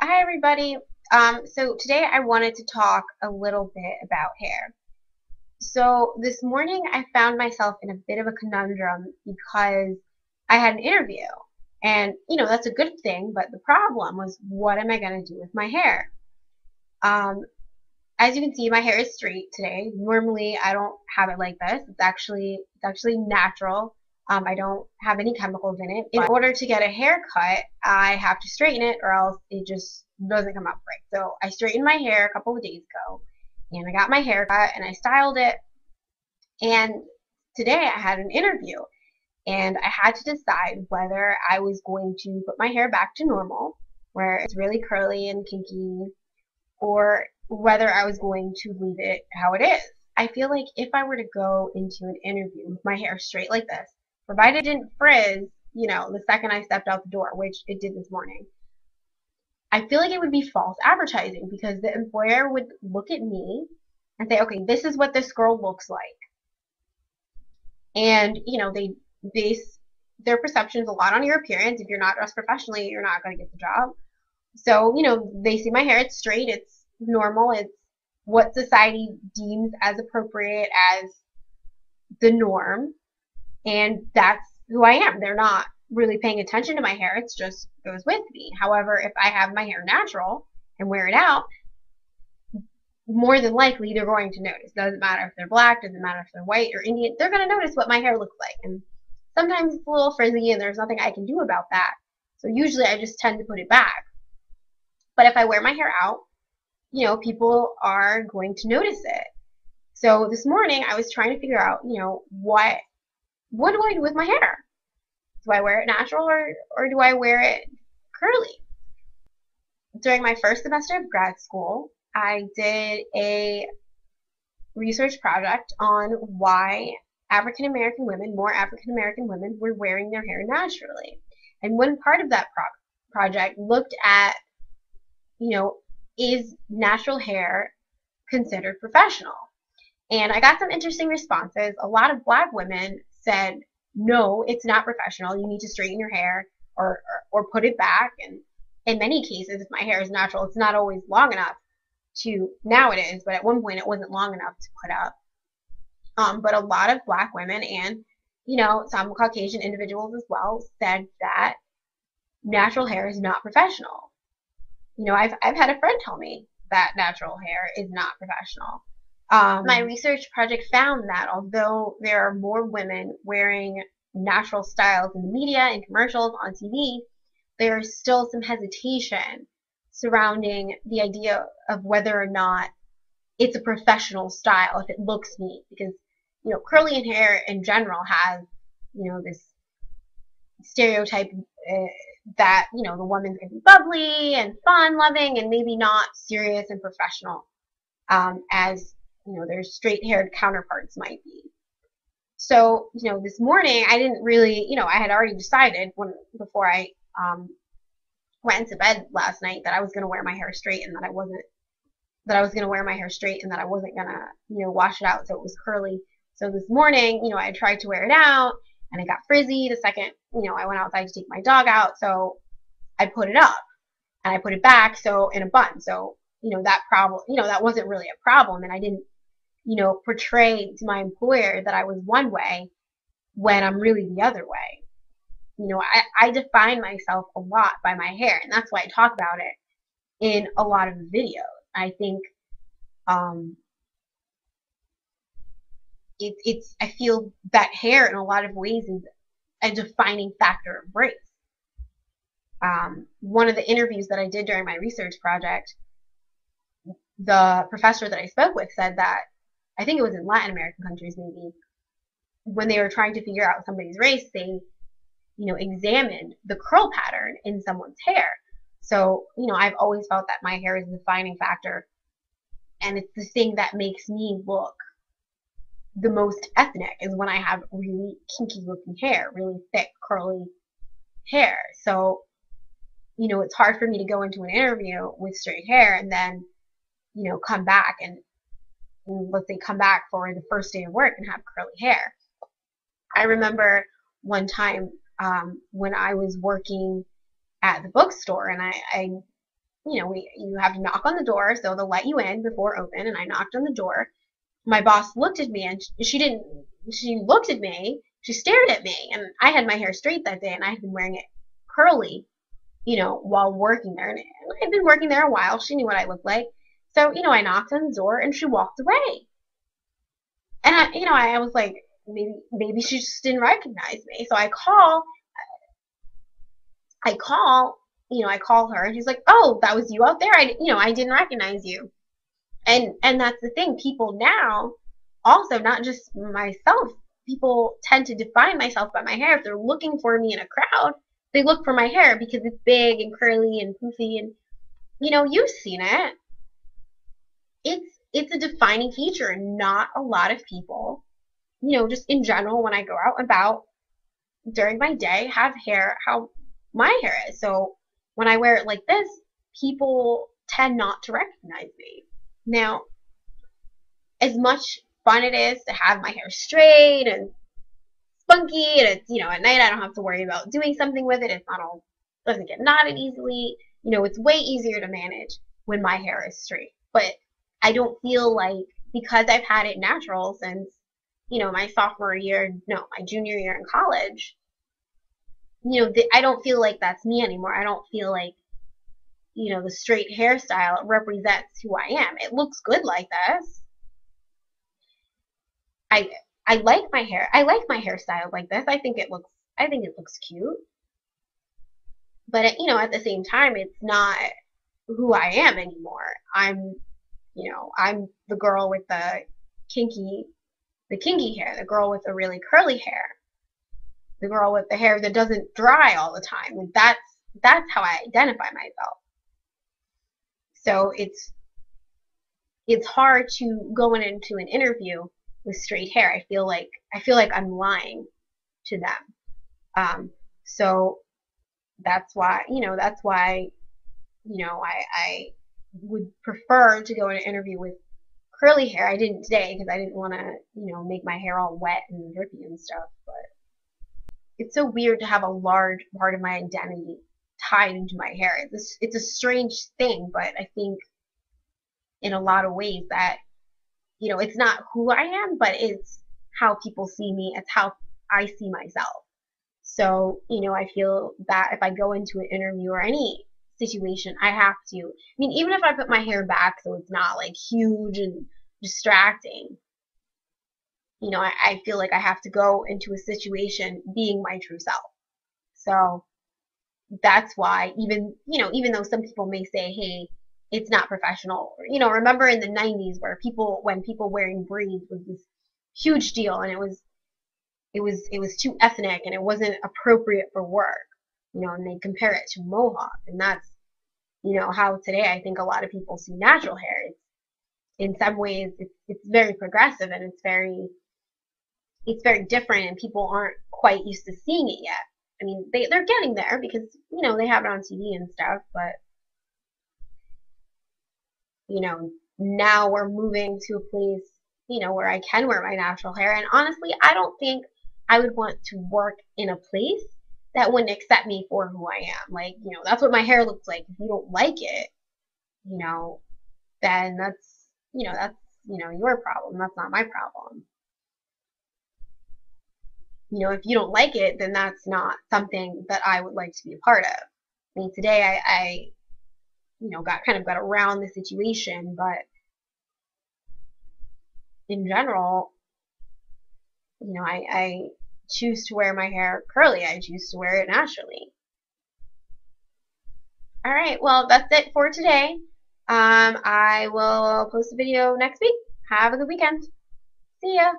Hi everybody. So today I wanted to talk a little bit about hair. So this morning I found myself in a bit of a conundrum because I had an interview. And that's a good thing, but the problem was what am I going to do with my hair? Um, as you can see, my hair is straight today. Normally I don't have it like this. It's actually natural. I don't have any chemicals in it. In order to get a haircut, I have to straighten it or else it just doesn't come out right. So I straightened my hair a couple of days ago and I got my hair cut and I styled it. And today I had an interview and I had to decide whether I was going to put my hair back to normal, where it's really curly and kinky, or whether I was going to leave it how it is. I feel like if I were to go into an interview with my hair straight like this, provided it didn't frizz, the second I stepped out the door, which it did this morning, I feel like it would be false advertising because the employer would look at me and say, okay, this is what this girl looks like. And, they base their perceptions a lot on your appearance. If you're not dressed professionally, you're not going to get the job. So, they see my hair, it's straight, it's normal, it's what society deems as appropriate as the norm, and that's who I am. They're not really paying attention to my hair, it's just goes with me. However, if I have my hair natural and wear it out, more than likely they're going to notice. Doesn't matter if they're black, doesn't matter if they're white or Indian, they're going to notice what my hair looks like. And sometimes it's a little frizzy and there's nothing I can do about that. So usually I just tend to put it back. But if I wear my hair out, people are going to notice it. So this morning I was trying to figure out, what do I do with my hair? Do I wear it natural or do I wear it curly? During my first semester of grad school, I did a research project on why more African American women were wearing their hair naturally. And one part of that project looked at, you know, is natural hair considered professional? And I got some interesting responses. A lot of black women said, no, it's not professional. You need to straighten your hair or put it back. And in many cases, if my hair is natural, it's not always long enough to, now it is, but at one point it wasn't long enough to put up. But a lot of black women and, some Caucasian individuals as well said that natural hair is not professional. I've had a friend tell me that natural hair is not professional. My research project found that although there are more women wearing natural styles in the media and commercials on TV, there is still some hesitation surrounding the idea of whether or not it's a professional style, if it looks neat, because curly hair in general has this stereotype that the woman's gonna be bubbly and fun loving and maybe not serious and professional as their straight haired counterparts might be. So this morning I didn't really I had already decided before I went into bed last night that I was gonna wear my hair straight and that I wasn't gonna wash it out so it was curly. So this morning I tried to wear it out and it got frizzy the second I went outside to take my dog out, so I put it up and I put it back so in a bun. So that problem that wasn't really a problem, and I didn't portray to my employer that I was one way when I'm really the other way. I define myself a lot by my hair, and that's why I talk about it in a lot of the videos. I think I feel that hair in a lot of ways is a defining factor of race. One of the interviews that I did during my research project, the professor that I spoke with said that, I think it was in Latin American countries maybe, when they were trying to figure out somebody's race, they examined the curl pattern in someone's hair. So I've always felt that my hair is a defining factor, and it's the thing that makes me look the most ethnic is when I have really kinky looking hair, really thick curly hair. So it's hard for me to go into an interview with straight hair and then come back and let's say come back for the first day of work and have curly hair. I remember one time when I was working at the bookstore and I you have to knock on the door, so they'll let you in before open. And I knocked on the door. My boss looked at me, and she looked at me, she stared at me, and I had my hair straight that day, and I had been wearing it curly, while working there. And I had been working there a while. She knew what I looked like. So, I knocked on the door and she walked away. And I was like, maybe she just didn't recognize me. So I call, I call her and she's like, "Oh, that was you out there. I didn't recognize you." And that's the thing. People now, also not just myself, people tend to define myself by my hair. If they're looking for me in a crowd, they look for my hair because it's big and curly and poofy, and you've seen it. It's a defining feature, and not a lot of people, just in general, when I go out and about during my day, have hair how my hair is. So when I wear it like this, people tend not to recognize me. Now, as much fun it is to have my hair straight and spunky, and it's, at night I don't have to worry about doing something with it. It's not all, doesn't get knotted easily. It's way easier to manage when my hair is straight. But I don't feel like, because I've had it natural since, my junior year in college, I don't feel like that's me anymore. I don't feel like, the straight hairstyle represents who I am. It looks good like this. I like my hair. I like my hairstyle like this. I think it looks cute. But at the same time, it's not who I am anymore. I'm the girl with the kinky hair, the girl with the really curly hair, the girl with the hair that doesn't dry all the time. Like that's how I identify myself. So it's hard to go into an interview with straight hair. I feel like I'm lying to them. So that's why I would prefer to go in an interview with curly hair. I didn't today because I didn't want to make my hair all wet and drippy and stuff. But it's so weird to have a large part of my identity tied into my hair. It's a strange thing, but I think in a lot of ways that it's not who I am, but it's how people see me. It's how I see myself. So, I feel that if I go into an interview or any situation, I have to. I mean, even if I put my hair back so it's not like huge and distracting, I feel like I have to go into a situation being my true self. So that's why even though some people may say, hey, it's not professional. Remember in the 90s where when people wearing braids was this huge deal, and it was too ethnic and it wasn't appropriate for work, and they compare it to mohawk, and that's how today I think a lot of people see natural hair. In some ways it's very progressive, and it's very different, and people aren't quite used to seeing it yet. I mean, they're getting there because they have it on TV and stuff, but now we're moving to a place, where I can wear my natural hair. And honestly, I don't think I would want to work in a place that wouldn't accept me for who I am. Like, that's what my hair looks like. If you don't like it, then that's your problem. That's not my problem. If you don't like it, then that's not something that I would like to be a part of. I mean, today I got around the situation, but in general, I choose to wear my hair curly. I choose to wear it naturally. All right, well, that's it for today. I will post a video next week. Have a good weekend. See ya.